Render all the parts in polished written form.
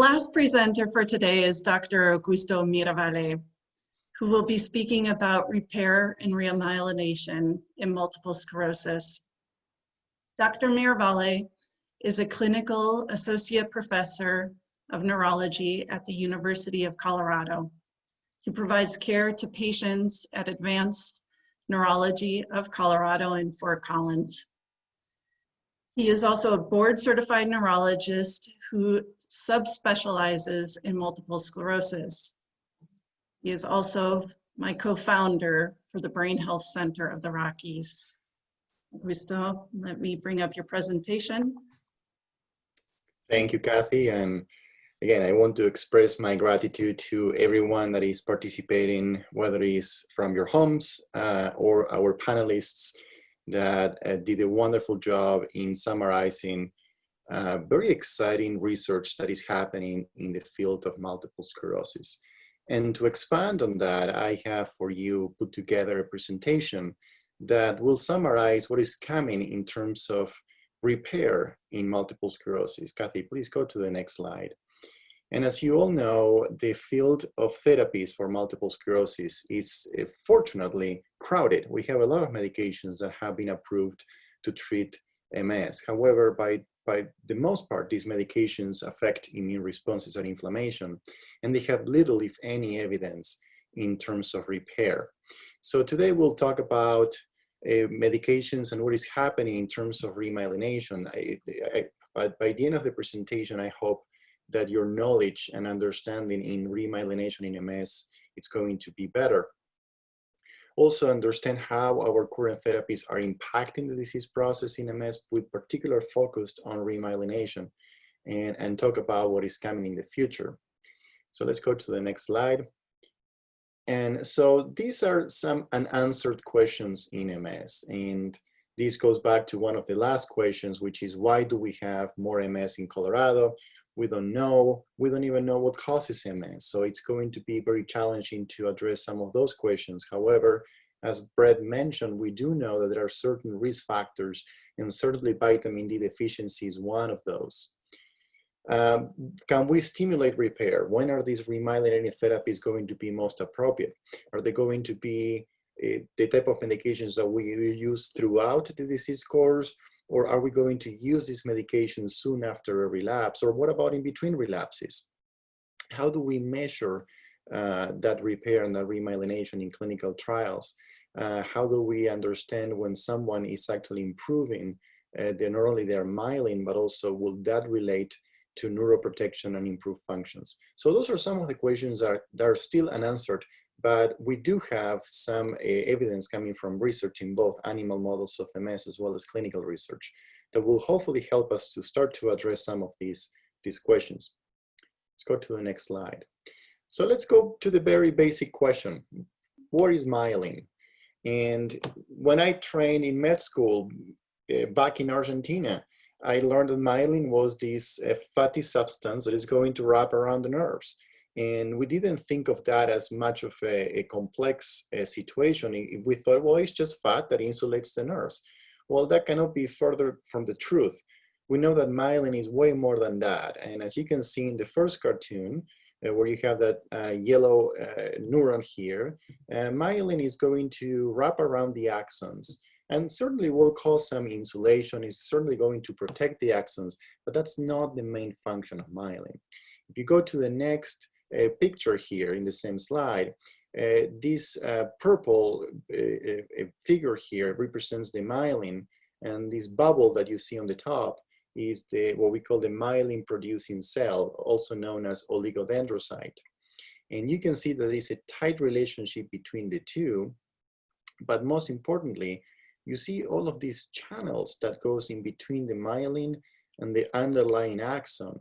Last presenter for today is Dr. Augusto Miravalle, who will be speaking about repair and remyelination in multiple sclerosis. Dr. Miravalle is a clinical associate professor of neurology at the University of Colorado. He provides care to patients at Advanced Neurology of Colorado in Fort Collins. He is also a board-certified neurologist who subspecializes in multiple sclerosis. He is also my co-founder for the Brain Health Center of the Rockies. Augusto, let me bring up your presentation. Thank you, Kathy. And again, I want to express my gratitude to everyone that is participating, whether it's from your homes or our panelists that did a wonderful job in summarizing very exciting research that is happening in the field of multiple sclerosis. And to expand on that, I have for you put together a presentation that will summarize what is coming in terms of repair in multiple sclerosis. Kathy, please go to the next slide. And as you all know, the field of therapies for multiple sclerosis is fortunately crowded. We have a lot of medications that have been approved to treat MS. However, by the most part, these medications affect immune responses and inflammation, and they have little, if any, evidence in terms of repair. So today we'll talk about medications and what is happening in terms of remyelination. By the end of the presentation, I hope that your knowledge and understanding in remyelination in MS is going to be better. Also understand how our current therapies are impacting the disease process in MS with particular focus on remyelination, and talk about what is coming in the future. So let's go to the next slide. And so these are some unanswered questions in MS. And this goes back to one of the last questions, which is why do we have more MS in Colorado? We don't know. We don't even know what causes MS. So it's going to be very challenging to address some of those questions. However, as Brett mentioned, we do know that there are certain risk factors, and certainly vitamin D deficiency is one of those. Can we stimulate repair? When are these remyelinating therapies going to be most appropriate? Are they going to be the type of medications that we use throughout the disease course? Or are we going to use these medications soon after a relapse? Or what about in between relapses? How do we measure that repair and that remyelination in clinical trials? How do we understand when someone is actually improving not only their myelin, but also will that relate to neuroprotection and improved functions? So those are some of the questions that are still unanswered, but we do have some evidence coming from research in both animal models of MS as well as clinical research that will hopefully help us to start to address some of these questions. Let's go to the next slide. So let's go to the very basic question. What is myelin? And when I trained in med school back in Argentina, I learned that myelin was this fatty substance that is going to wrap around the nerves. And we didn't think of that as much of a complex situation. We thought, well, it's just fat that insulates the nerves. Well, that cannot be further from the truth. We know that myelin is way more than that. And as you can see in the first cartoon, where you have that yellow neuron here, myelin is going to wrap around the axons and certainly will cause some insulation. It's certainly going to protect the axons, but that's not the main function of myelin. If you go to the next picture here in the same slide, this purple figure here represents the myelin, and this bubble that you see on the top is what we call the myelin producing cell, also known as oligodendrocyte. And you can see that there is a tight relationship between the two, but most importantly, you see all of these channels that goes in between the myelin and the underlying axon.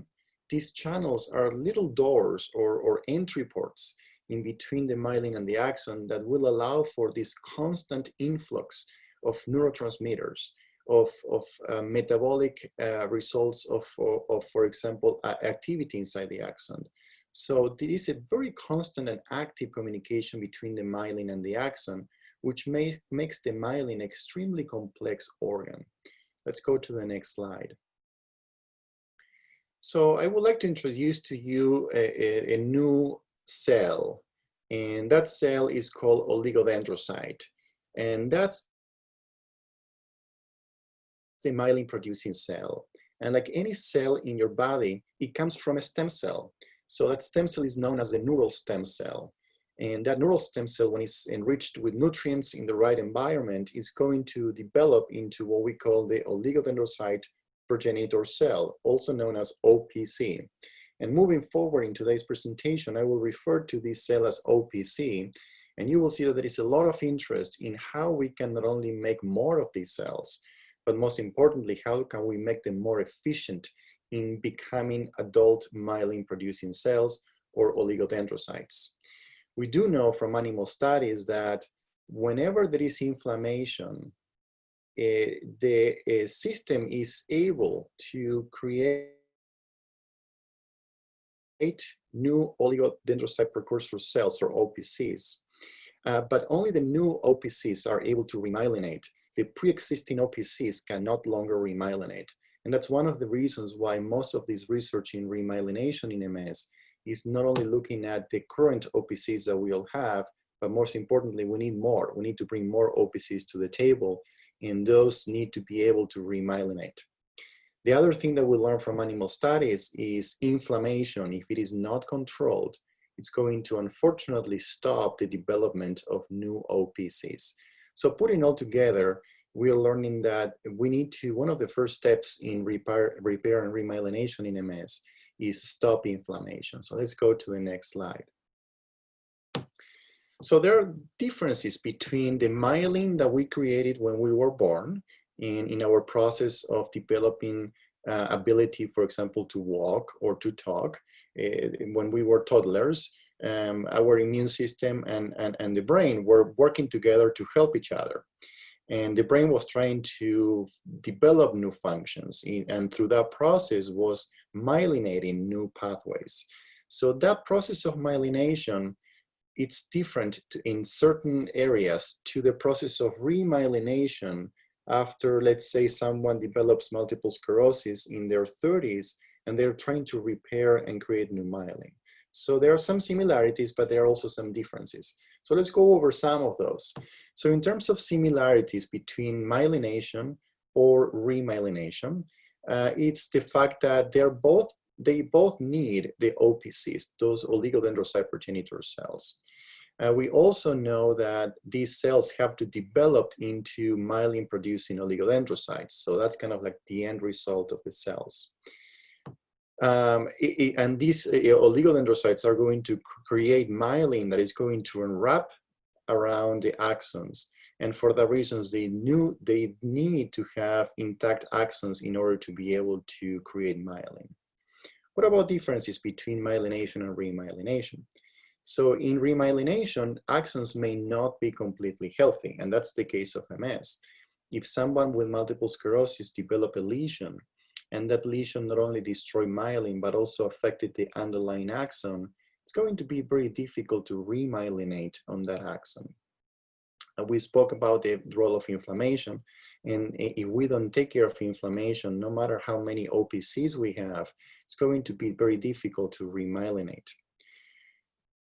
These channels are little doors or entry ports in between the myelin and the axon that will allow for this constant influx of neurotransmitters, of metabolic results of, for example, activity inside the axon. So there is a very constant and active communication between the myelin and the axon, which makes the myelin an extremely complex organ. Let's go to the next slide. So I would like to introduce to you a new cell, and that cell is called oligodendrocyte, and that's the myelin producing cell. And like any cell in your body, it comes from a stem cell. So that stem cell is known as a neural stem cell. And that neural stem cell, when it's enriched with nutrients in the right environment, is going to develop into what we call the oligodendrocyte progenitor cell, also known as OPC. And moving forward in today's presentation, I will refer to this cell as OPC, and you will see that there is a lot of interest in how we can not only make more of these cells, but most importantly, how can we make them more efficient in becoming adult myelin-producing cells or oligodendrocytes. We do know from animal studies that whenever there is inflammation, the system is able to create new oligodendrocyte precursor cells, or OPCs. But only the new OPCs are able to remyelinate. The pre-existing OPCs can no longer remyelinate. And that's one of the reasons why most of this research in remyelination in MS is not only looking at the current OPCs that we all have, but most importantly, we need more. We need to bring more OPCs to the table, and those need to be able to remyelinate. The other thing that we learn from animal studies is inflammation, if it is not controlled, it's going to unfortunately stop the development of new OPCs. So putting all together, we are learning that we need to, one of the first steps in repair and remyelination in MS is stop inflammation. So let's go to the next slide. So there are differences between the myelin that we created when we were born and in our process of developing ability, for example, to walk or to talk. When we were toddlers, our immune system and the brain were working together to help each other. And the brain was trying to develop new functions, and through that process was myelinating new pathways. So that process of myelination, it's different in certain areas to the process of remyelination after, let's say, someone develops multiple sclerosis in their 30s and they're trying to repair and create new myelin. So there are some similarities, but there are also some differences. So let's go over some of those. So in terms of similarities between myelination or remyelination, it's the fact that they both need the OPCs, those oligodendrocyte progenitor cells. We also know that these cells have to develop into myelin-producing oligodendrocytes. So that's kind of like the end result of the cells. And these oligodendrocytes are going to create myelin that is going to unwrap around the axons. And for that reasons, they need to have intact axons in order to be able to create myelin. What about differences between myelination and remyelination? So in remyelination, axons may not be completely healthy, and that's the case of MS. If someone with multiple sclerosis develop a lesion, and that lesion not only destroyed myelin, but also affected the underlying axon, it's going to be very difficult to remyelinate on that axon. We spoke about the role of inflammation, and if we don't take care of inflammation, no matter how many OPCs we have, it's going to be very difficult to remyelinate.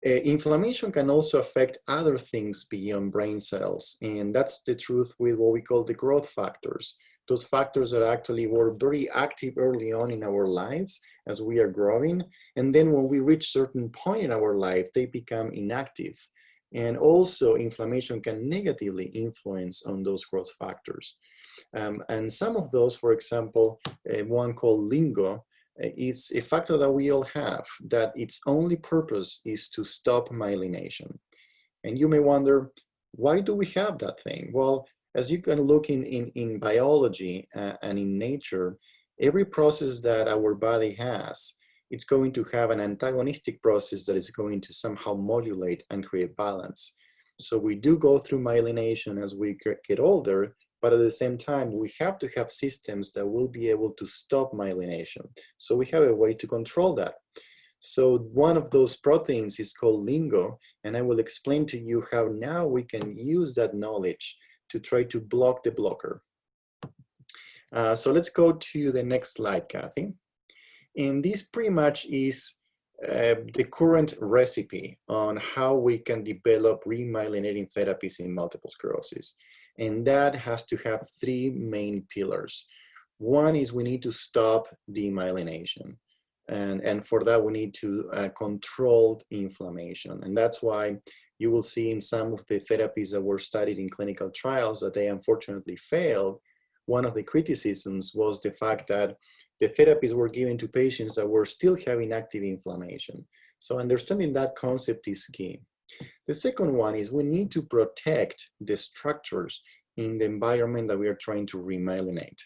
Inflammation can also affect other things beyond brain cells, and that's the truth with what we call the growth factors. Those factors that actually were very active early on in our lives as we are growing, and then when we reach a certain point in our life, they become inactive. And also inflammation can negatively influence on those growth factors. And some of those, for example, one called LINGO, is a factor that we all have, that its only purpose is to stop myelination. And you may wonder, why do we have that thing? Well, as you can look in biology and in nature, every process that our body has, it's going to have an antagonistic process that is going to somehow modulate and create balance. So we do go through myelination as we get older, but at the same time, we have to have systems that will be able to stop myelination. So we have a way to control that. So one of those proteins is called LINGO, and I will explain to you how now we can use that knowledge to try to block the blocker. So let's go to the next slide, Kathy. And this pretty much is the current recipe on how we can develop remyelinating therapies in multiple sclerosis. And that has to have three main pillars. One is we need to stop demyelination. And for that, we need to control inflammation. And that's why you will see in some of the therapies that were studied in clinical trials that they unfortunately failed. One of the criticisms was the fact that the therapies were given to patients that were still having active inflammation. So understanding that concept is key. The second one is we need to protect the structures in the environment that we are trying to remyelinate.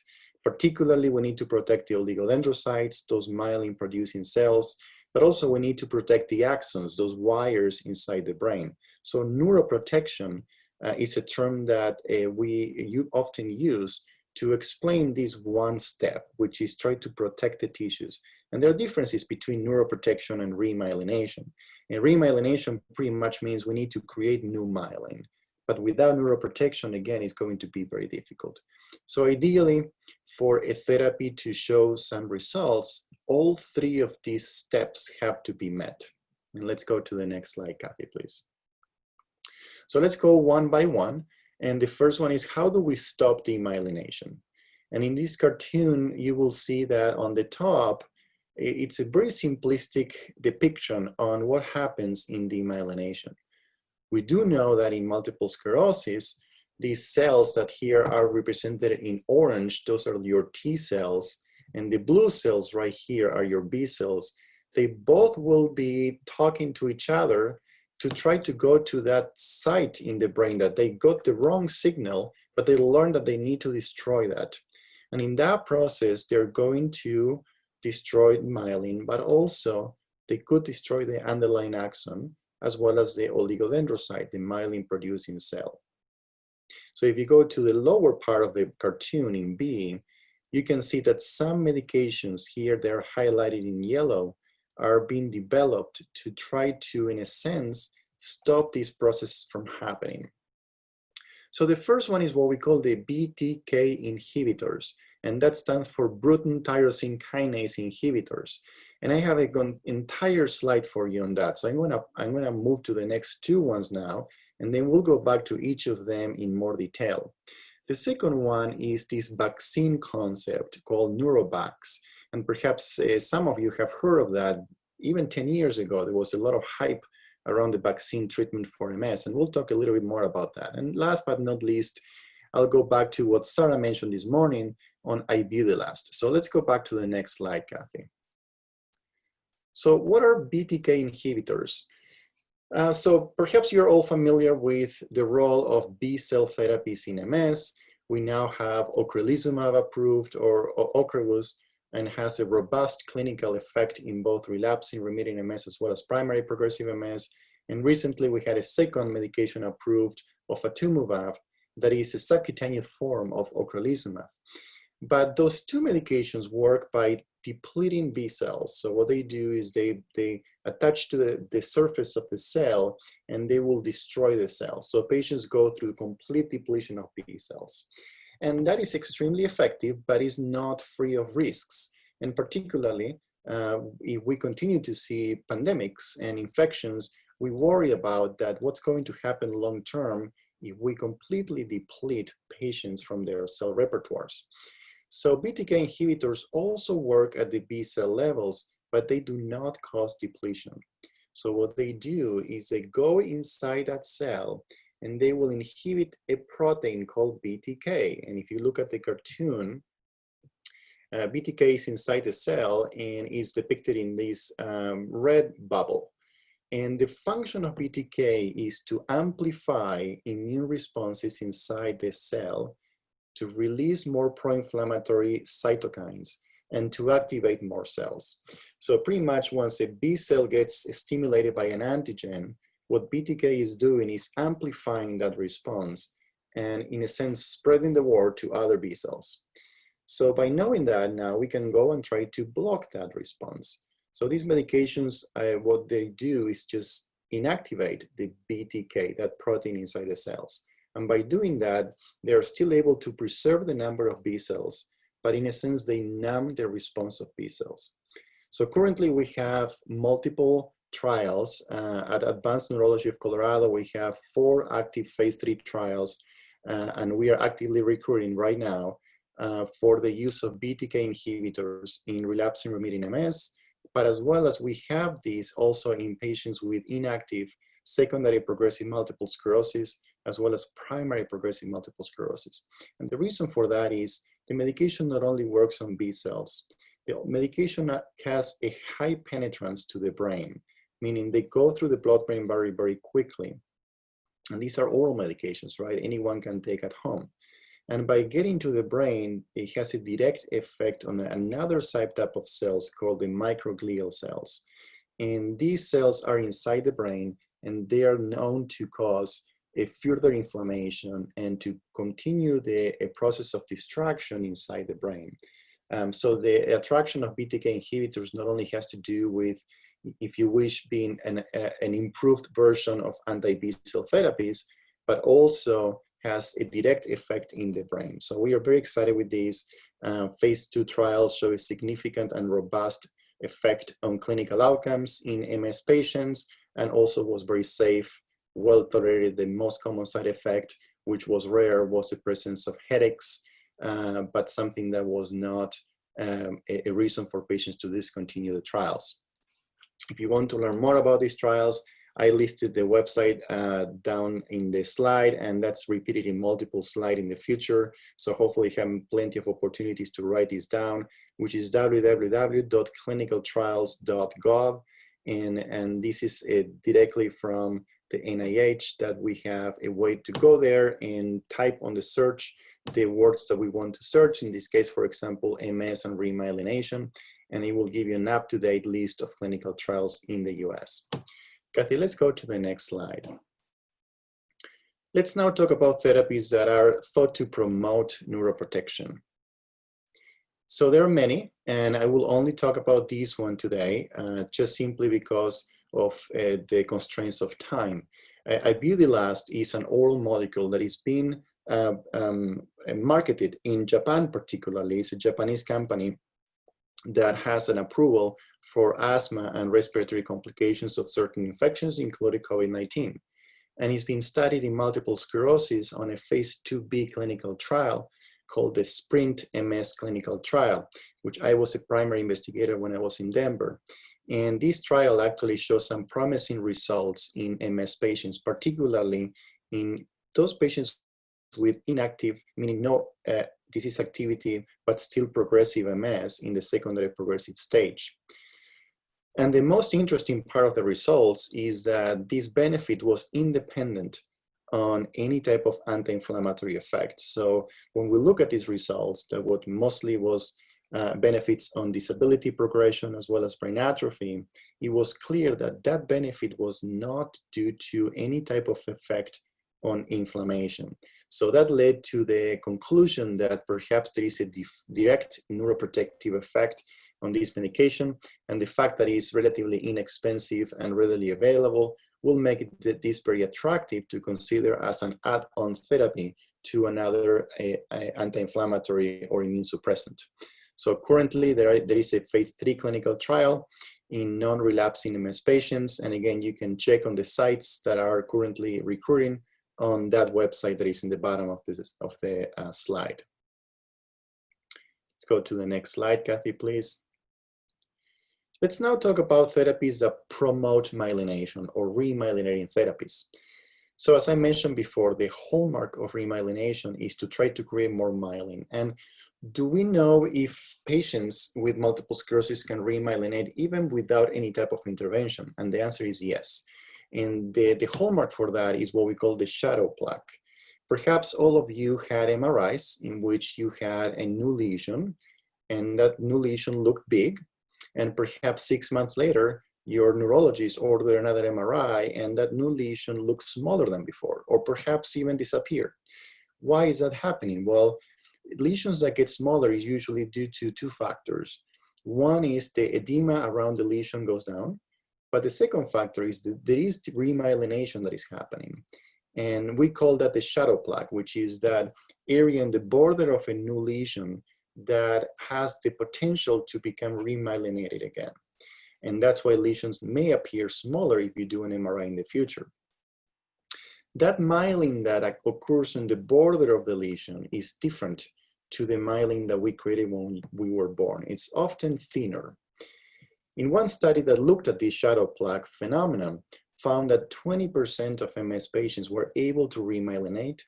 Particularly, we need to protect the oligodendrocytes, those myelin-producing cells, but also we need to protect the axons, those wires inside the brain. So neuroprotection is a term that you often use to explain this one step, which is try to protect the tissues. And there are differences between neuroprotection and remyelination. And remyelination pretty much means we need to create new myelin. But without neuroprotection, again, it's going to be very difficult. So ideally, for a therapy to show some results, all three of these steps have to be met. And let's go to the next slide, Kathy, please. So let's go one by one. And the first one is, how do we stop demyelination? And in this cartoon, you will see that on the top, it's a very simplistic depiction on what happens in demyelination. We do know that in multiple sclerosis, these cells that here are represented in orange, those are your T cells, and the blue cells right here are your B cells. They both will be talking to each other to try to go to that site in the brain that they got the wrong signal, but they learn that they need to destroy that. And in that process, they're going to destroy myelin, but also they could destroy the underlying axon, as well as the oligodendrocyte, the myelin-producing cell. So if you go to the lower part of the cartoon in B, you can see that some medications here, they're highlighted in yellow, are being developed to try to, in a sense, stop this process from happening. So the first one is what we call the BTK inhibitors, and that stands for Bruton tyrosine kinase inhibitors. And I have an entire slide for you on that. So I'm gonna move to the next two ones now, and then we'll go back to each of them in more detail. The second one is this vaccine concept called Neurovax. And perhaps some of you have heard of that. Even 10 years ago, there was a lot of hype around the vaccine treatment for MS, and we'll talk a little bit more about that. And last but not least, I'll go back to what Sarah mentioned this morning on ibudilast. So let's go back to the next slide, Kathy. So what are BTK inhibitors? So perhaps you're all familiar with the role of B-cell therapies in MS. We now have ocrelizumab approved, or Ocrevus, and has a robust clinical effect in both relapsing remitting MS as well as primary progressive MS. And recently we had a second medication approved, ofatumumab, that is a subcutaneous form of ocrelizumab. But those two medications work by depleting B cells. So what they do is they attach to the surface of the cell and they will destroy the cell. So patients go through complete depletion of B cells. And that is extremely effective, but is not free of risks. And particularly, if we continue to see pandemics and infections, we worry about that what's going to happen long-term if we completely deplete patients from their cell repertoires. So BTK inhibitors also work at the B cell levels, but they do not cause depletion. So what they do is they go inside that cell and they will inhibit a protein called BTK. And if you look at the cartoon, BTK is inside the cell and is depicted in this red bubble. And the function of BTK is to amplify immune responses inside the cell, to release more pro-inflammatory cytokines, and to activate more cells. So pretty much once a B cell gets stimulated by an antigen, what BTK is doing is amplifying that response and, in a sense, spreading the word to other B cells. So by knowing that, now we can go and try to block that response. So these medications, what they do is just inactivate the BTK, that protein inside the cells. And by doing that, they're still able to preserve the number of B cells, but in a sense, they numb the response of B cells. So currently we have multiple trials. At Advanced Neurology of Colorado, we have 4 active phase 3 trials, and we are actively recruiting right now for the use of BTK inhibitors in relapsing remitting MS, but as well as we have these also in patients with inactive secondary progressive multiple sclerosis, as well as primary progressive multiple sclerosis. And the reason for that is the medication not only works on B cells, the medication has a high penetrance to the brain, meaning they go through the blood-brain barrier very quickly. And these are oral medications, right? Anyone can take at home. And by getting to the brain, it has a direct effect on another subtype of cells called the microglial cells. And these cells are inside the brain, and they are known to cause a further inflammation and to continue a process of distraction inside the brain. So the attraction of BTK inhibitors not only has to do with, if you wish, being an improved version of anti-B cell therapies, but also has a direct effect in the brain. So we are very excited with these. Phase 2 trials show a significant and robust effect on clinical outcomes in MS patients, and also was very safe, well tolerated. The most common side effect, which was rare, was the presence of headaches, but something that was not a reason for patients to discontinue the trials. If you want to learn more about these trials, I listed the website down in the slide, and that's repeated in multiple slides in the future. So hopefully you have plenty of opportunities to write this down, which is www.clinicaltrials.gov. And this is directly from the NIH, that we have a way to go there and type on the search the words that we want to search. In this case, for example, MS and remyelination, and it will give you an up-to-date list of clinical trials in the US. Kathy, let's go to the next slide. Let's now talk about therapies that are thought to promote neuroprotection. So there are many, and I will only talk about this one today, just simply because of the constraints of time. Ibudilast is an oral molecule that is being marketed in Japan particularly. It's a Japanese company that has an approval for asthma and respiratory complications of certain infections, including COVID-19. And it's been studied in multiple sclerosis on a phase 2B clinical trial called the SPRINT MS clinical trial, which I was a primary investigator when I was in Denver. And this trial actually shows some promising results in MS patients, particularly in those patients with inactive, meaning no disease activity, but still progressive MS in the secondary progressive stage. And the most interesting part of the results is that this benefit was independent on any type of anti-inflammatory effect. So when we look at these results, that what mostly was benefits on disability progression as well as brain atrophy, it was clear that that benefit was not due to any type of effect on inflammation. So that led to the conclusion that perhaps there is a direct neuroprotective effect on this medication, and the fact that it's relatively inexpensive and readily available will make this very attractive to consider as an add-on therapy to another anti-inflammatory or immune suppressant. So currently there is a phase 3 clinical trial in non-relapsing MS patients, and again, you can check on the sites that are currently recruiting on that website that is in the bottom of the slide. Let's go to the next slide, Kathy, please. Let's now talk about therapies that promote myelination or remyelinating therapies. So as I mentioned before, the hallmark of remyelination is to try to create more myelin. And do we know if patients with multiple sclerosis can remyelinate even without any type of intervention? And the answer is yes. And the hallmark for that is what we call the shadow plaque. Perhaps all of you had MRIs in which you had a new lesion, and that new lesion looked big. And perhaps 6 months later, your neurologist ordered another MRI, and that new lesion looks smaller than before, or perhaps even disappeared. Why is that happening? Well, lesions that get smaller is usually due to 2 factors. One is the edema around the lesion goes down, but the second factor is that there is remyelination that is happening. And we call that the shadow plaque, which is that area in the border of a new lesion that has the potential to become remyelinated again. And that's why lesions may appear smaller if you do an MRI in the future. That myelin that occurs on the border of the lesion is different to the myelin that we created when we were born. It's often thinner. In one study that looked at this shadow plaque phenomenon, found that 20% of MS patients were able to remyelinate,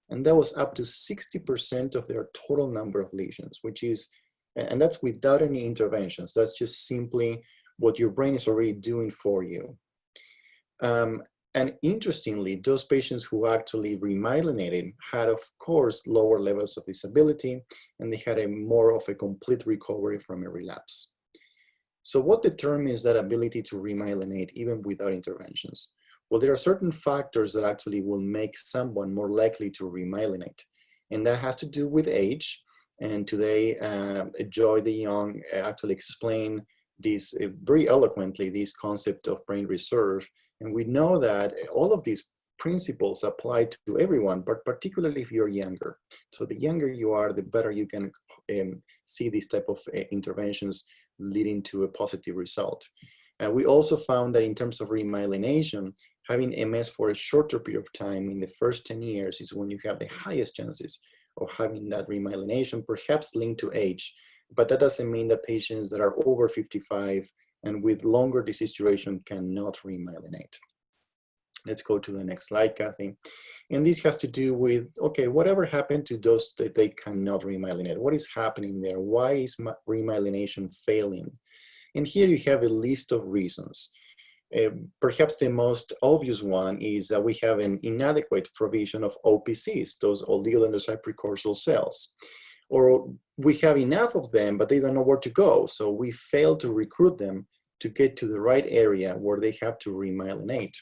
and that was up to 60% of their total number of lesions, which is, and that's without any interventions. That's just simply what your brain is already doing for you. And interestingly, those patients who actually remyelinated had, of course, lower levels of disability, and they had a more of a complete recovery from a relapse. So what determines that ability to remyelinate even without interventions? Well, there are certain factors that actually will make someone more likely to remyelinate, and that has to do with age. And today, Joy DeYoung actually explained this very eloquently, this concept of brain reserve. And we know that all of these principles apply to everyone, but particularly if you're younger. So the younger you are, the better you can see these type of interventions leading to a positive result. We also found that in terms of remyelination, having MS for a shorter period of time in the first 10 years is when you have the highest chances of having that remyelination, perhaps linked to age. But that doesn't mean that patients that are over 55 and with longer disease duration cannot remyelinate. Let's go to the next slide, Kathy. And this has to do with, okay, whatever happened to those that they cannot remyelinate? What is happening there? Why is remyelination failing? And here you have a list of reasons. Perhaps the most obvious one is that we have an inadequate provision of OPCs, those oligodendrocyte precursor cells. Or we have enough of them, but they don't know where to go. So we fail to recruit them to get to the right area where they have to remyelinate.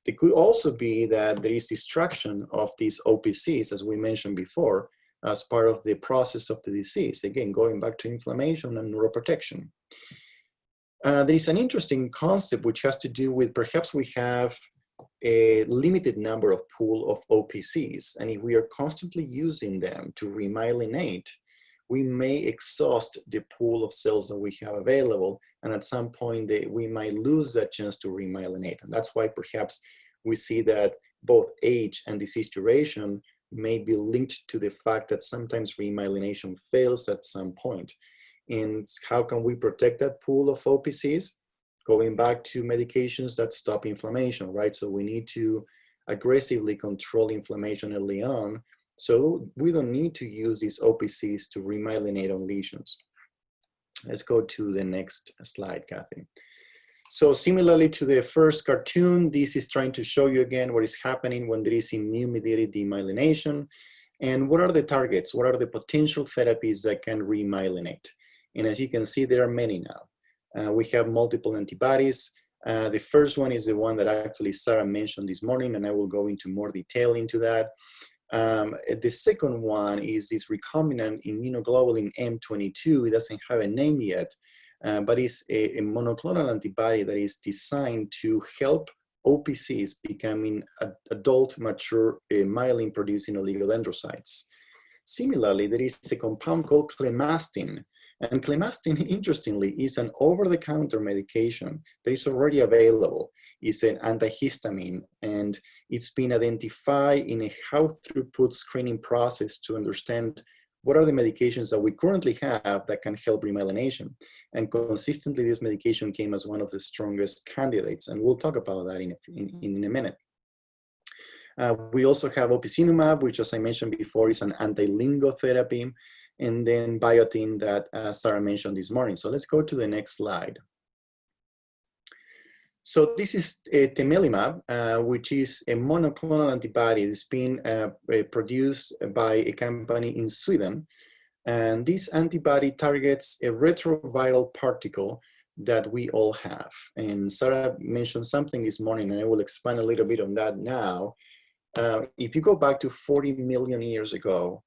It could also be that there is destruction of these OPCs, as we mentioned before, as part of the process of the disease. Again, going back to inflammation and neuroprotection. There is an interesting concept which has to do with perhaps we have a limited number of pool of OPCs, and if we are constantly using them to remyelinate, we may exhaust the pool of cells that we have available, and at some point we might lose that chance to remyelinate. And that's why perhaps we see that both age and disease duration may be linked to the fact that sometimes remyelination fails at some point. And how can we protect that pool of OPCs? Going back to medications that stop inflammation, right? So we need to aggressively control inflammation early on, so we don't need to use these OPCs to remyelinate on lesions. Let's go to the next slide, Kathy. So similarly to the first cartoon, this is trying to show you again what is happening when there is immune-mediated demyelination, and what are the targets, what are the potential therapies that can remyelinate. And as you can see, there are many now. We have multiple antibodies. The first one is the one that actually Sarah mentioned this morning, and I will go into more detail into that. The second one is this recombinant immunoglobulin M22. It doesn't have a name yet, but it's a monoclonal antibody that is designed to help OPCs becoming adult, mature myelin-producing oligodendrocytes. Similarly, there is a compound called clemastine. And clemastine, interestingly, is an over-the-counter medication that is already available. It's an antihistamine, and it's been identified in a high-throughput screening process to understand what are the medications that we currently have that can help remyelination. And consistently, this medication came as one of the strongest candidates, and we'll talk about that in a minute. We also have opicinumab, which, as I mentioned before, is an anti-LINGO therapy, and then biotin that Sarah mentioned this morning. So let's go to the next slide. So this is temelimab, which is a monoclonal antibody. It's been produced by a company in Sweden. And this antibody targets a retroviral particle that we all have. And Sarah mentioned something this morning, and I will expand a little bit on that now. If you go back to 40 million years ago,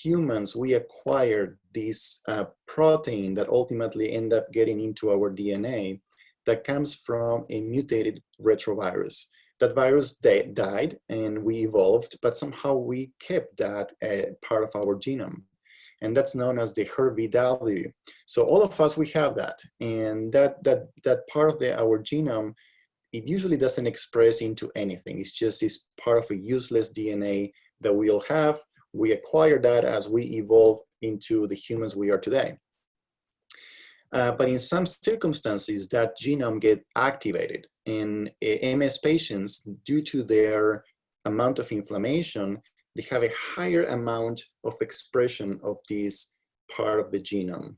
humans, we acquired this protein that ultimately end up getting into our DNA that comes from a mutated retrovirus. That virus died and we evolved, but somehow we kept that part of our genome. and that's known as the HERVW. So all of us, we have that, and that part of our genome, it usually doesn't express into anything. It's just this part of a useless DNA that we all have. We acquire that as we evolve into the humans we are today. But in some circumstances, that genome get activated. In MS patients, due to their amount of inflammation, they have a higher amount of expression of this part of the genome.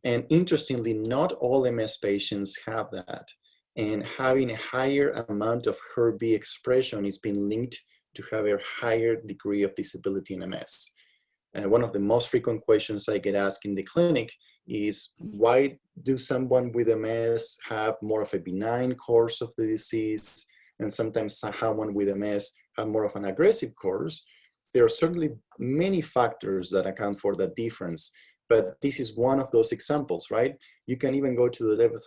And interestingly, not all MS patients have that. And having a higher amount of HERV expression is being linked to have a higher degree of disability in MS. One of the most frequent questions I get asked in the clinic is, why do someone with MS have more of a benign course of the disease, and sometimes someone with MS have more of an aggressive course? There are certainly many factors that account for that difference, but this is one of those examples, right? You can even go to the level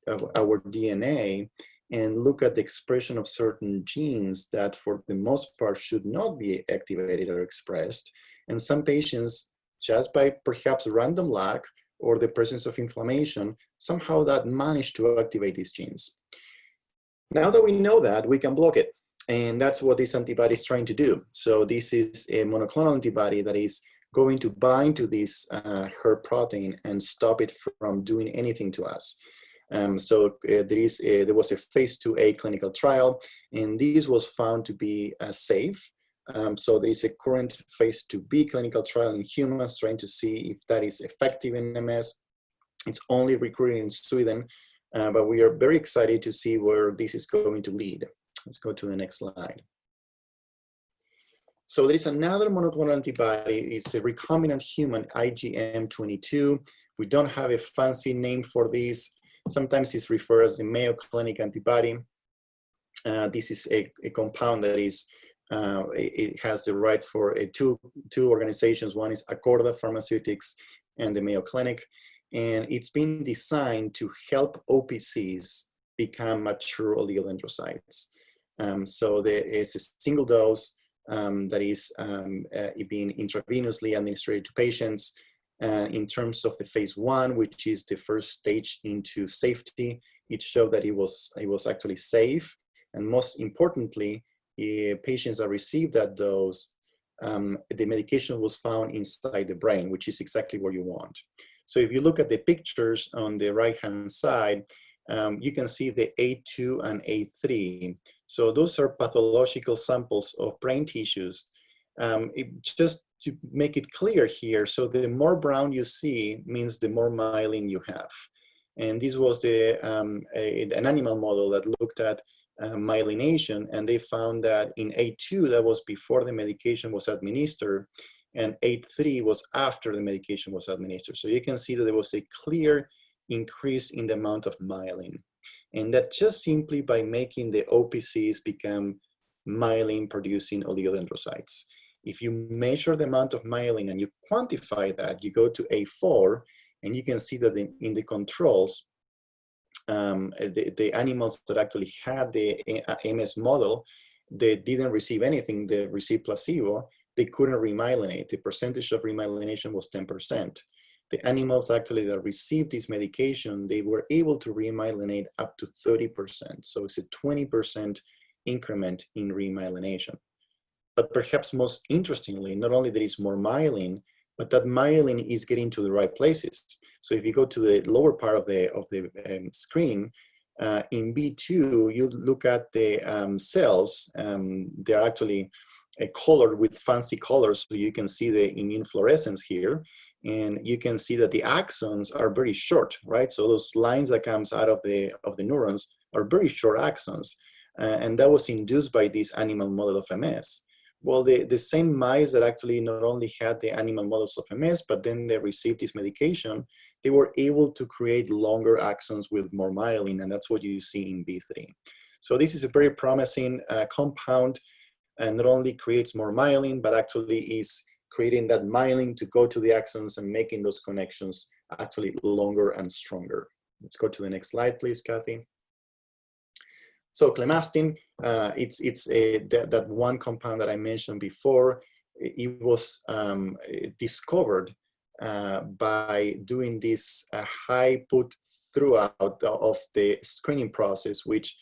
of our DNA and look at the expression of certain genes that for the most part should not be activated or expressed. And some patients, just by perhaps random luck or the presence of inflammation, somehow that managed to activate these genes. Now that we know that, we can block it. And that's what this antibody is trying to do. So this is a monoclonal antibody that is going to bind to this HER protein and stop it from doing anything to us. There was a phase 2A clinical trial, and this was found to be safe. So there is a current phase 2B clinical trial in humans trying to see if that is effective in MS. It's only recruiting in Sweden, but we are very excited to see where this is going to lead. Let's go to the next slide. So there is another monoclonal antibody. It's a recombinant human IgM22. We don't have a fancy name for this. Sometimes it's referred as the Mayo Clinic antibody. This is a compound that is it has the rights for two organizations. One is Accorda Pharmaceutics and the Mayo Clinic. And it's been designed to help OPCs become mature oligodendrocytes. So there is a single dose that is being intravenously administered to patients. In terms of the phase 1, which is the first stage into safety, it showed that it was actually safe. And most importantly, patients that received that dose, the medication was found inside the brain, which is exactly what you want. So if you look at the pictures on the right-hand side, you can see the A2 and A3. So those are pathological samples of brain tissues. Just to make it clear here, so the more brown you see means the more myelin you have. And this was an animal model that looked at myelination, and they found that in A2, that was before the medication was administered, and A3 was after the medication was administered. So you can see that there was a clear increase in the amount of myelin. And that just simply by making the OPCs become myelin-producing oligodendrocytes. If you measure the amount of myelin and you quantify that, you go to A4, and you can see that in the controls, the animals that actually had the MS model, they didn't receive anything, they received placebo, they couldn't remyelinate. The percentage of remyelination was 10%. The animals actually that received this medication, they were able to remyelinate up to 30%. So it's a 20% increment in remyelination. But perhaps most interestingly, not only there is more myelin, but that myelin is getting to the right places. So if you go to the lower part of the screen, in B2, you look at the cells. They're actually colored with fancy colors, so you can see the immune fluorescence here. And you can see that the axons are very short, right? So those lines that comes out of the neurons are very short axons. And that was induced by this animal model of MS. Well, the same mice that actually not only had the animal models of MS, but then they received this medication, they were able to create longer axons with more myelin, and that's what you see in B3. So this is a very promising compound, and not only creates more myelin, but actually is creating that myelin to go to the axons and making those connections actually longer and stronger. Let's go to the next slide, please, Kathy. So clemastine, it's that one compound that I mentioned before. It was discovered by doing this high put throughout of the screening process, which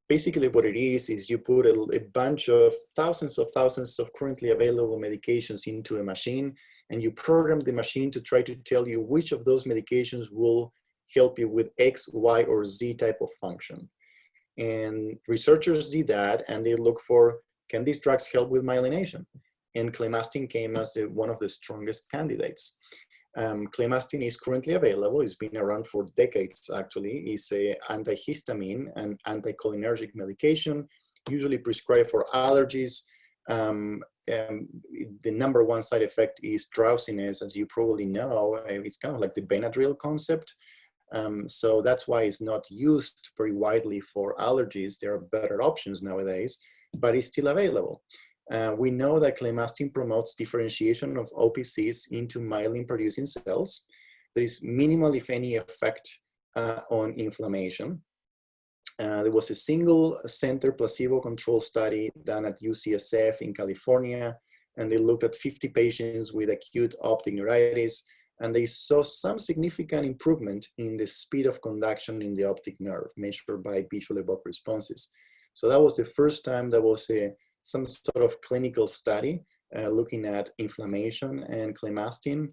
basically what it is you put a bunch of thousands of currently available medications into a machine, and you program the machine to try to tell you which of those medications will help you with X, Y, or Z type of function. And researchers did that, and they look for, can these drugs help with myelination? And clemastine came as one of the strongest candidates. Clemastine is currently available. It's been around for decades, actually. It's an antihistamine and anticholinergic medication, usually prescribed for allergies. The number one side effect is drowsiness, as you probably know. It's kind of like the Benadryl concept. So that's why it's not used very widely for allergies. There are better options nowadays, but it's still available. We know that clemastine promotes differentiation of OPCs into myelin-producing cells. There is minimal, if any, effect on inflammation. There was a single-center placebo-controlled study done at UCSF in California, and they looked at 50 patients with acute optic neuritis, and they saw some significant improvement in the speed of conduction in the optic nerve, measured by visual evoked responses. So that was the first time there was some sort of clinical study looking at inflammation and clemastine.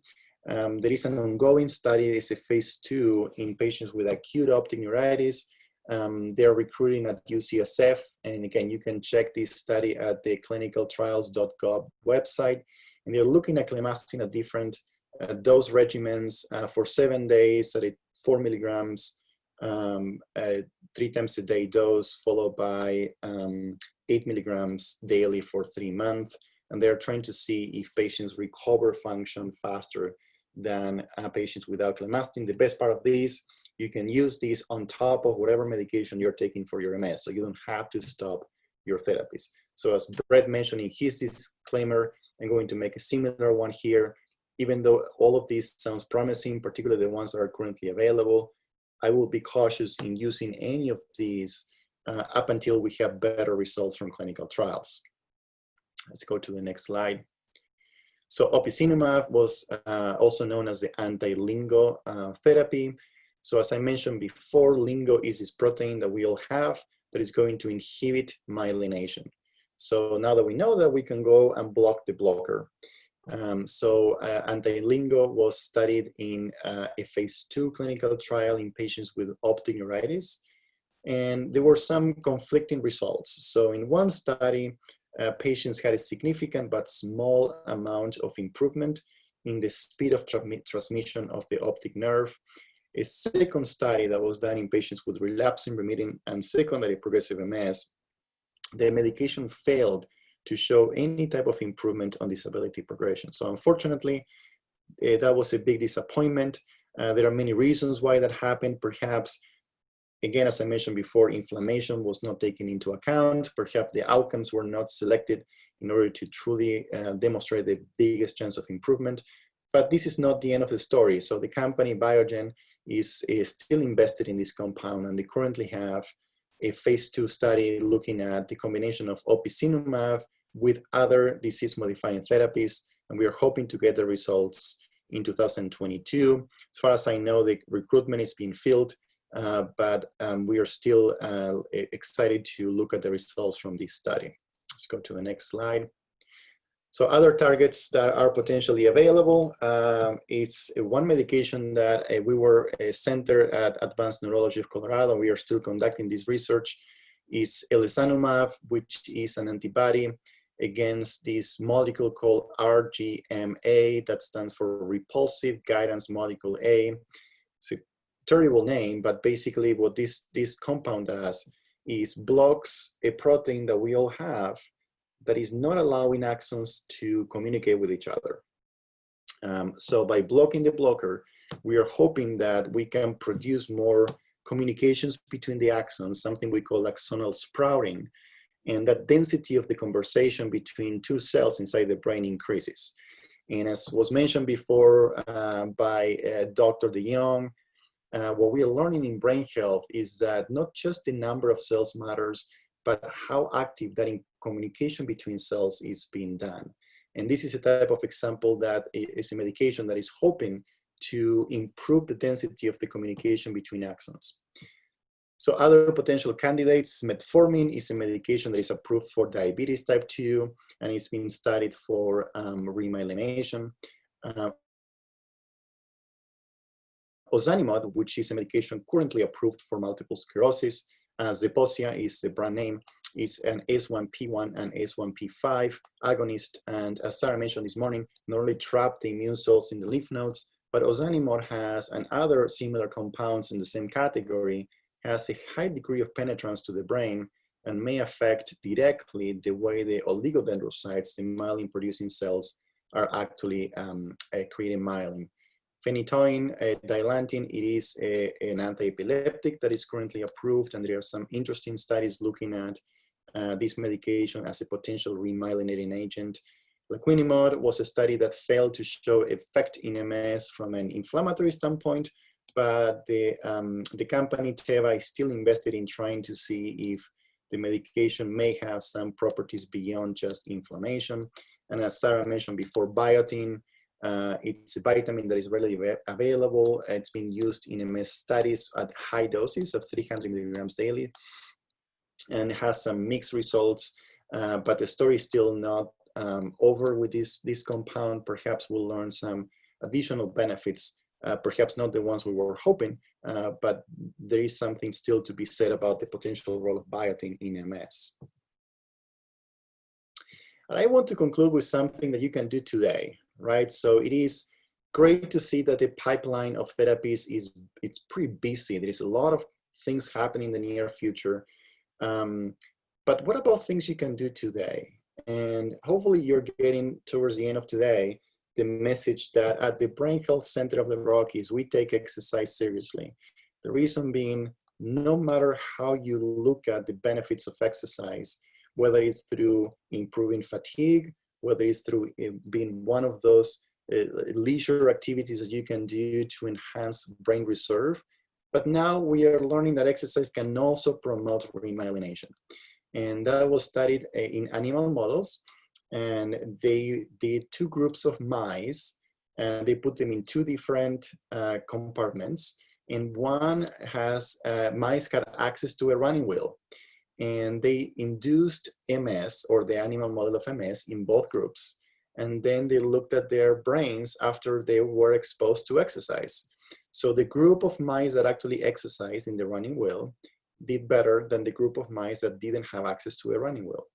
There is an ongoing study, it's a phase 2 in patients with acute optic neuritis. They're recruiting at UCSF, and again, you can check this study at the clinicaltrials.gov website. And they're looking at clemastine at different dose regimens for 7 days at 4 milligrams, 3 times a day dose, followed by 8 milligrams daily for 3 months. And they're trying to see if patients recover function faster than patients without clemastine. The best part of this, you can use this on top of whatever medication you're taking for your MS, so you don't have to stop your therapies. So as Brett mentioned in his disclaimer, I'm going to make a similar one here. Even though all of these sounds promising, particularly the ones that are currently available, I will be cautious in using any of these up until we have better results from clinical trials. Let's go to the next slide. So opicinumab was also known as the anti-LINGO therapy. So as I mentioned before, LINGO is this protein that we all have that is going to inhibit myelination. So now that we know that, we can go and block the blocker. Anti-LINGO was studied in a phase 2 clinical trial in patients with optic neuritis, and there were some conflicting results. So in one study, patients had a significant but small amount of improvement in the speed of transmission of the optic nerve. A second study that was done in patients with relapsing, remitting, and secondary progressive MS, the medication failed to show any type of improvement on disability progression. So unfortunately, that was a big disappointment. There are many reasons why that happened. Perhaps, again, as I mentioned before, inflammation was not taken into account. Perhaps the outcomes were not selected in order to truly demonstrate the biggest chance of improvement. But this is not the end of the story. So the company Biogen is still invested in this compound, and they currently have a phase 2 study looking at the combination of opicinumab with other disease-modifying therapies, and we are hoping to get the results in 2022. As far as I know, the recruitment is being filled, but we are still excited to look at the results from this study. Let's go to the next slide. So other targets that are potentially available, it's one medication that we were a center at Advanced Neurology of Colorado. We are still conducting this research. It's elezanumab, which is an antibody against this molecule called RGMA, that stands for Repulsive Guidance Molecule A. It's a terrible name, but basically what this compound does is blocks a protein that we all have that is not allowing axons to communicate with each other. So by blocking the blocker, we are hoping that we can produce more communications between the axons, something we call axonal sprouting, and that density of the conversation between two cells inside the brain increases. And as was mentioned before by Dr. De Jong, what we are learning in brain health is that not just the number of cells matters, but how active that communication between cells is being done. And this is a type of example that is a medication that is hoping to improve the density of the communication between axons. So other potential candidates, metformin is a medication that is approved for diabetes type 2, and it's been studied for remyelination. Ozanimod, which is a medication currently approved for multiple sclerosis. Zeposia is the brand name, is an S1P1 and S1P5 agonist. And as Sarah mentioned this morning, not only trap the immune cells in the lymph nodes, but ozanimod has, and other similar compounds in the same category, has a high degree of penetrance to the brain and may affect directly the way the oligodendrocytes, the myelin-producing cells, are actually creating myelin. Phenytoin, dilantin, it is an anti-epileptic that is currently approved, and there are some interesting studies looking at this medication as a potential remyelinating agent. Laquinimod was a study that failed to show effect in MS from an inflammatory standpoint, but the company Teva is still invested in trying to see if the medication may have some properties beyond just inflammation. And as Sarah mentioned before, biotin, it's a vitamin that is readily available. It's been used in MS studies at high doses of 300 milligrams daily, and has some mixed results, but the story is still not over with this compound. Perhaps we'll learn some additional benefits, perhaps not the ones we were hoping, but there is something still to be said about the potential role of biotin in MS. And I want to conclude with something that you can do today, right? So it is great to see that the pipeline of therapies it's pretty busy. There is a lot of things happening in the near future. But what about things you can do today? And hopefully you're getting towards the end of today the message that at the Brain Health Center of the Rockies, we take exercise seriously. The reason being, no matter how you look at the benefits of exercise, whether it's through improving fatigue, whether it's through being one of those leisure activities that you can do to enhance brain reserve. But now we are learning that exercise can also promote remyelination. And that was studied in animal models. And they did two groups of mice, and they put them in two different compartments. And one has, mice had access to a running wheel. And they induced MS, or the animal model of MS, in both groups. And then they looked at their brains after they were exposed to exercise. So the group of mice that actually exercised in the running wheel did better than the group of mice that didn't have access to a running wheel.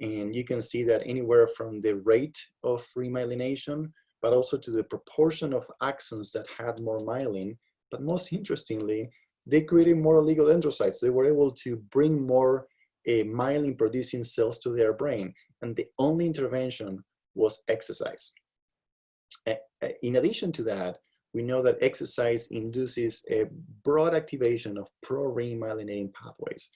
And you can see that anywhere from the rate of remyelination, but also to the proportion of axons that had more myelin. But most interestingly, they created more oligodendrocytes. They were able to bring more myelin-producing cells to their brain. And the only intervention was exercise. In addition to that, we know that exercise induces a broad activation of pro-remyelinating pathways.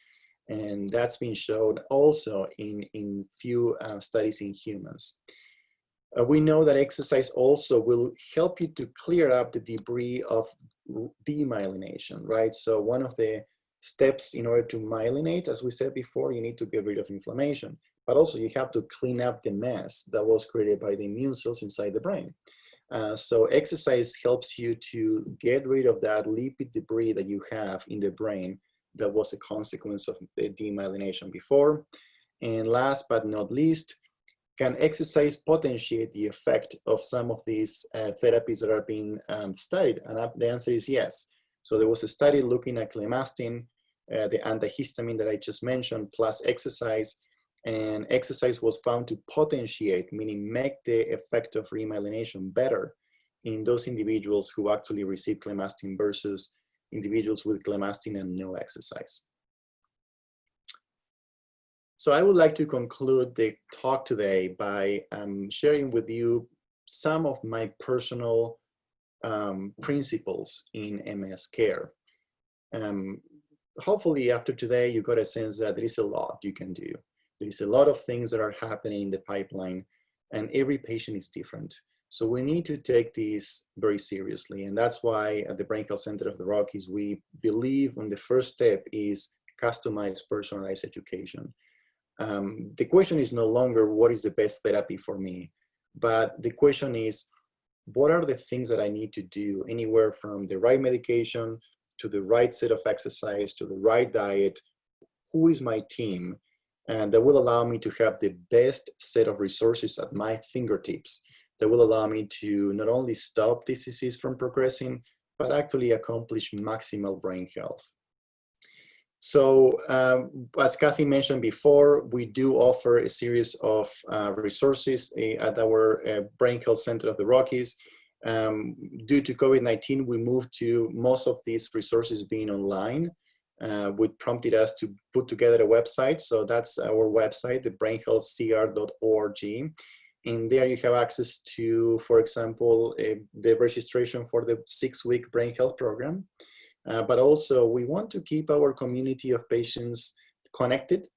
And that's been shown also in few studies in humans. We know that exercise also will help you to clear up the debris of demyelination, right? So one of the steps in order to myelinate, as we said before, you need to get rid of inflammation, but also you have to clean up the mess that was created by the immune cells inside the brain. So exercise helps you to get rid of that lipid debris that you have in the brain that was a consequence of the demyelination before. And last but not least, can exercise potentiate the effect of some of these therapies that are being studied? And the answer is yes. So there was a study looking at clemastine, the antihistamine that I just mentioned, plus exercise. And exercise was found to potentiate, meaning make the effect of remyelination better in those individuals who actually receive clemastine versus individuals with clemastine and no exercise. So I would like to conclude the talk today by sharing with you some of my personal principles in MS care. Hopefully after today, you got a sense that there is a lot you can do. There is a lot of things that are happening in the pipeline, and every patient is different. So we need to take this very seriously. And that's why at the Brain Health Center of the Rockies, we believe on the first step is customized, personalized education. The question is no longer what is the best therapy for me, But the question is, what are the things that I need to do, anywhere from the right medication to the right set of exercise to the right diet? Who is my team? And that will allow me to have the best set of resources at my fingertips that will allow me to not only stop this disease from progressing, but actually accomplish maximal brain health. So as Kathy mentioned before, we do offer a series of resources at our Brain Health Center of the Rockies. Due to COVID-19, we moved to most of these resources being online, which prompted us to put together a website. So that's our website, the brainhealthcr.org. And there you have access to, for example, the registration for the 6-week brain health program. But also we want to keep our community of patients connected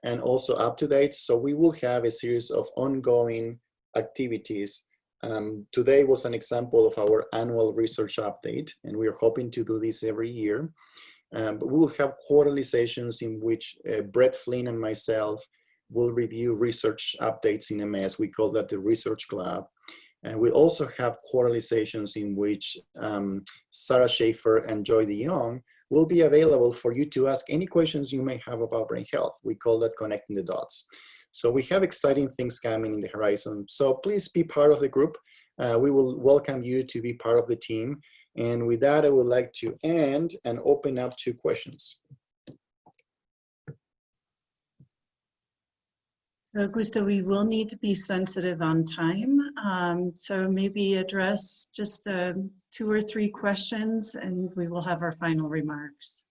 and also up to date. So we will have a series of ongoing activities. Today was an example of our annual research update, and we are hoping to do this every year. But we will have quarterly sessions in which Brett Flynn and myself will review research updates in MS. We call that the Research Club. And we also have quarterly sessions in which Sarah Schaefer and Joy DeYoung will be available for you to ask any questions you may have about brain health. We call that connecting the dots. So we have exciting things coming in the horizon. So please be part of the group. We will welcome you to be part of the team. And with that, I would like to end and open up to questions. So Augusto, we will need to be sensitive on time. So maybe address just 2 or 3 questions and we will have our final remarks.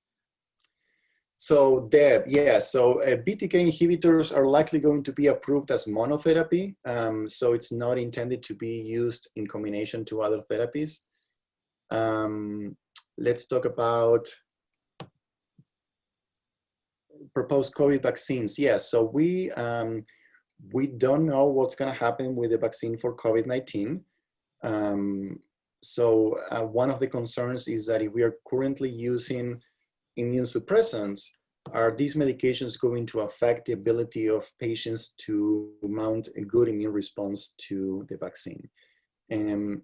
So Deb, yeah, so BTK inhibitors are likely going to be approved as monotherapy. So it's not intended to be used in combination to other therapies. Let's talk about proposed COVID vaccines. Yes, so we don't know what's going to happen with the vaccine for COVID-19. So one of the concerns is that if we are currently using immunosuppressants, are these medications going to affect the ability of patients to mount a good immune response to the vaccine? And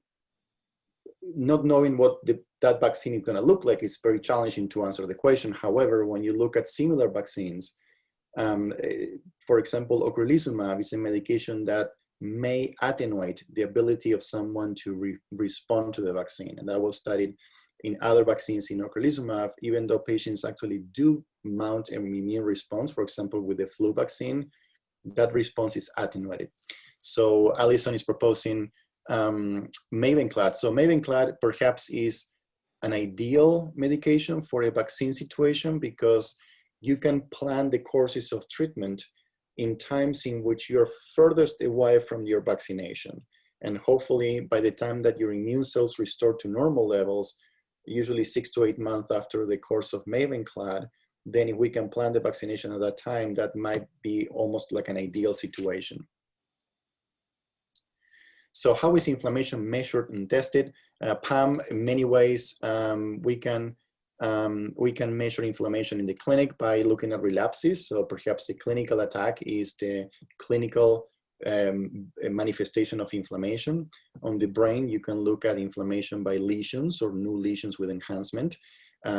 not knowing what that vaccine is going to look like is very challenging to answer the question. However, when you look at similar vaccines, for example, ocrelizumab is a medication that may attenuate the ability of someone to respond to the vaccine. And that was studied in other vaccines in ocrelizumab, even though patients actually do mount an immune response, for example, with the flu vaccine, that response is attenuated. So Alison is proposing Mavenclad. So Mavenclad perhaps is an ideal medication for a vaccine situation because you can plan the courses of treatment in times in which you're furthest away from your vaccination. And hopefully by the time that your immune cells restore to normal levels, usually 6 to 8 months after the course of Mavenclad, then if we can plan the vaccination at that time, that might be almost like an ideal situation. So how is inflammation measured and tested? Pam, in many ways, we can measure inflammation in the clinic by looking at relapses. So perhaps the clinical attack is the clinical manifestation of inflammation. On the brain, you can look at inflammation by lesions or new lesions with enhancement.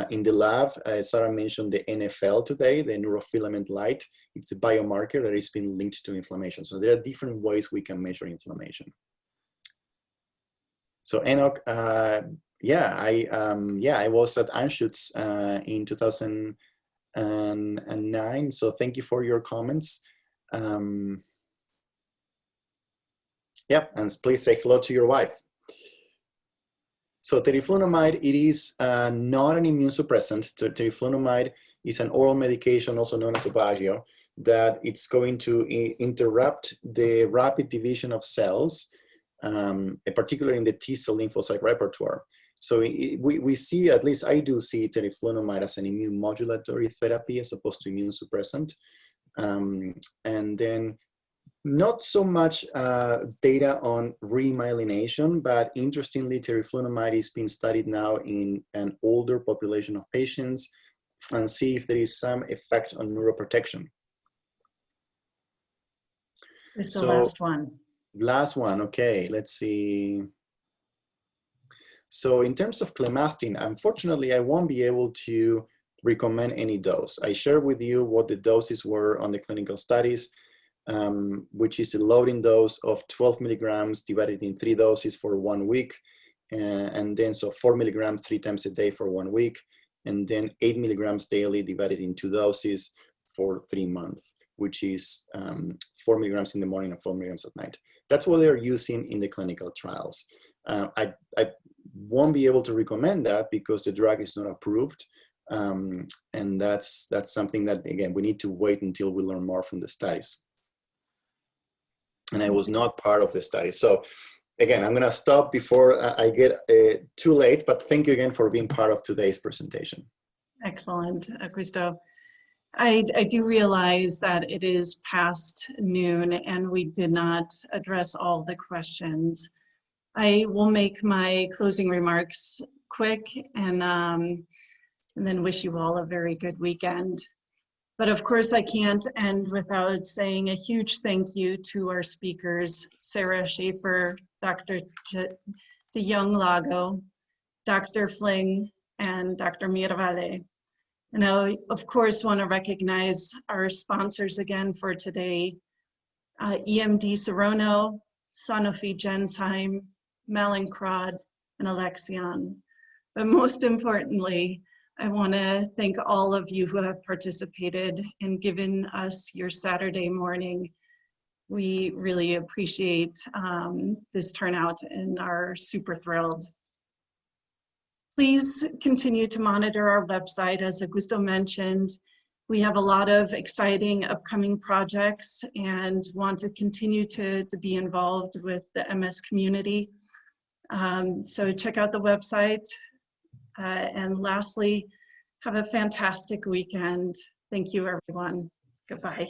In the lab, Sarah mentioned the NFL today, the neurofilament light. It's a biomarker that has been linked to inflammation. So there are different ways we can measure inflammation. So Enoch, I was at Anschutz in 2009. So thank you for your comments. And please say hello to your wife. So teriflunomide, it is not an immune suppressant. So teriflunomide is an oral medication, also known as Aubagio, that it's going to interrupt the rapid division of cells, particularly in the T-cell lymphocyte repertoire. So we see, at least I do see teriflunomide as an immune modulatory therapy as opposed to immune suppressant. And then not so much data on remyelination, but interestingly, teriflunomide is being studied now in an older population of patients and see if there is some effect on neuroprotection. It's the last one. Last one, okay, let's see. So in terms of clemastine, unfortunately, I won't be able to recommend any dose. I shared with you what the doses were on the clinical studies, which is a loading dose of 12 milligrams divided in 3 doses for 1 week. And then so 4 milligrams 3 times a day for 1 week, and then 8 milligrams daily divided in 2 doses for 3 months, which is 4 milligrams in the morning and 4 milligrams at night. That's what they're using in the clinical trials. I won't be able to recommend that because the drug is not approved. And that's something that, again, we need to wait until we learn more from the studies. And I was not part of the study. So again, I'm gonna stop before I get too late, but thank you again for being part of today's presentation. Excellent, Augusto. I do realize that it is past noon and we did not address all the questions. I will make my closing remarks quick and then wish you all a very good weekend. But of course, I can't end without saying a huge thank you to our speakers, Sarah Schaefer, Dr. de Jong-Lago, Dr. Fling, and Dr. Miravalle. And I, of course, want to recognize our sponsors again for today, EMD Serono, Sanofi Genzyme, Mallinckrodt, and Alexion. But most importantly, I want to thank all of you who have participated and given us your Saturday morning. We really appreciate this turnout and are super thrilled. Please continue to monitor our website. As Augusto mentioned, we have a lot of exciting upcoming projects and want to continue to be involved with the MS community. So check out the website. And lastly, have a fantastic weekend. Thank you, everyone. Goodbye.